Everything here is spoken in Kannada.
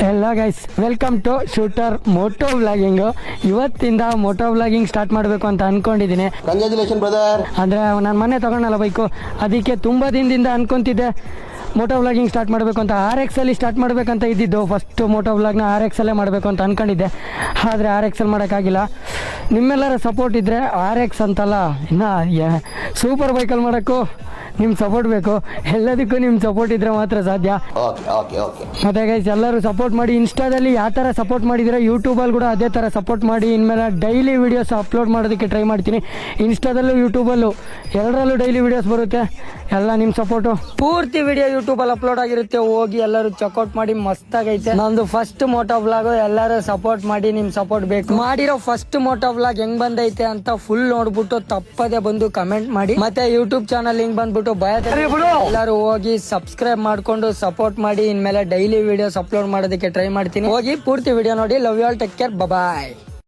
Hello guys, welcome to shooter moto vlogging. ಇವತ್ತಿಂದ ಮೋಟೋ ವ್ಲಾಗಿಂಗ್ ಸ್ಟಾರ್ಟ್ ಮಾಡಬೇಕು ಅಂತ ಅನ್ಕೊಂಡಿದ್ದೀನಿ. Congratulation brother. ಅಂದರೆ ನಾನು ಮೊನ್ನೆ ತಗೊಂಡಲ್ಲ ಬೈಕು, ಅದಕ್ಕೆ ತುಂಬ ದಿನದಿಂದ ಅನ್ಕೊಂತಿದ್ದೆ ಮೋಟೋ ವ್ಲಾಗಿಂಗ್ ಸ್ಟಾರ್ಟ್ ಮಾಡಬೇಕು ಅಂತ. RX-ಅಲ್ಲಿ ಸ್ಟಾರ್ಟ್ ಮಾಡಬೇಕಂತ ಇದ್ದಿದ್ದು. ಫಸ್ಟ್ ಮೋಟೋ ವ್ಲಾಗ್ನ RX-ಅಲ್ಲೇ ಮಾಡಬೇಕು ಅಂತ ಅಂದ್ಕೊಂಡಿದ್ದೆ, ಆದರೆ RX-ಅಲ್ಲಿ ಮಾಡೋಕ್ಕಾಗಿಲ್ಲ. ನಿಮ್ಮೆಲ್ಲರ ಸಪೋರ್ಟ್ ಇದ್ದರೆ RX ಅಂತಲ್ಲ, ಇನ್ನು ಸೂಪರ್ ಬೈಕಲ್ಲಿ ಮಾಡೋಕ್ಕೂ ನಿಮ್ಮ ಸಪೋರ್ಟ್ ಬೇಕು. ಎಲ್ಲದಕ್ಕೂ ನಿಮ್ಮ ಸಪೋರ್ಟ್ ಇದ್ದರೆ ಮಾತ್ರ ಸಾಧ್ಯ. ಮತ್ತೆ ಗೈಸ್, ಎಲ್ಲರೂ ಸಪೋರ್ಟ್ ಮಾಡಿ. ಇನ್ಸ್ಟಾದಲ್ಲಿ ಯಾವ ಥರ ಸಪೋರ್ಟ್ ಮಾಡಿದರೆ ಯೂಟ್ಯೂಬಲ್ಲಿ ಕೂಡ ಅದೇ ಥರ ಸಪೋರ್ಟ್ ಮಾಡಿ. ಇನ್ಮೇಲೆ ಡೈಲಿ ವೀಡಿಯೋಸ್ ಅಪ್ಲೋಡ್ ಮಾಡೋದಕ್ಕೆ ಟ್ರೈ ಮಾಡ್ತೀನಿ. ಇನ್ಸ್ಟಾದಲ್ಲೂ ಯೂಟ್ಯೂಬಲ್ಲೂ ಎರಡರಲ್ಲೂ ಡೈಲಿ ವೀಡಿಯೋಸ್ ಬರುತ್ತೆ. ಎಲ್ಲ ನಿಮ್ಮ ಸಪೋರ್ಟು. ಪೂರ್ತಿ ವಿಡಿಯೋ ಯೂಟ್ಯೂಬಲ್ಲಿ ಅಪ್ಲೋಡ್ ಆಗಿರುತ್ತೆ, ಹೋಗಿ ಎಲ್ಲರೂ ಚೆಕ್ಔಟ್ ಮಾಡಿ. ಮಸ್ತಾಗೈತೆ ನಂದು ಫಸ್ಟ್ ಮೋಟೋ ವ್ಲಾಗು. ಎಲ್ಲರೂ ಸಪೋರ್ಟ್ ಮಾಡಿ, ನಿಮ್ಮ ಸಪೋರ್ಟ್ ಬೇಕು. ಮಾಡಿರೋ ಫಸ್ಟ್ ಮೋಟೋ ವ್ಲಾಗ್ ಹೆಂಗ್ ಬಂದೈತೆ ಅಂತ ಫುಲ್ ನೋಡ್ಬಿಟ್ಟು ತಪ್ಪದೆ ಬಂದು ಕಮೆಂಟ್ ಮಾಡಿ. ಮತ್ತೆ ಯೂಟ್ಯೂಬ್ ಚಾನಲ್ ಹಿಂಗ್ ಬಂದ್ಬಿಟ್ಟು ಎಲ್ಲರೂ ಹೋಗಿ ಸಬ್ಸ್ಕ್ರೈಬ್ ಮಾಡ್ಕೊಂಡು ಸಪೋರ್ಟ್ ಮಾಡಿ. ಇನ್ಮೇಲೆ ಡೈಲಿ ವಿಡಿಯೋಸ್ ಅಪ್ಲೋಡ್ ಮಾಡೋದಕ್ಕೆ ಟ್ರೈ ಮಾಡ್ತೀನಿ. ಹೋಗಿ ಪೂರ್ತಿ ವಿಡಿಯೋ ನೋಡಿ. Love you all, take care, bye.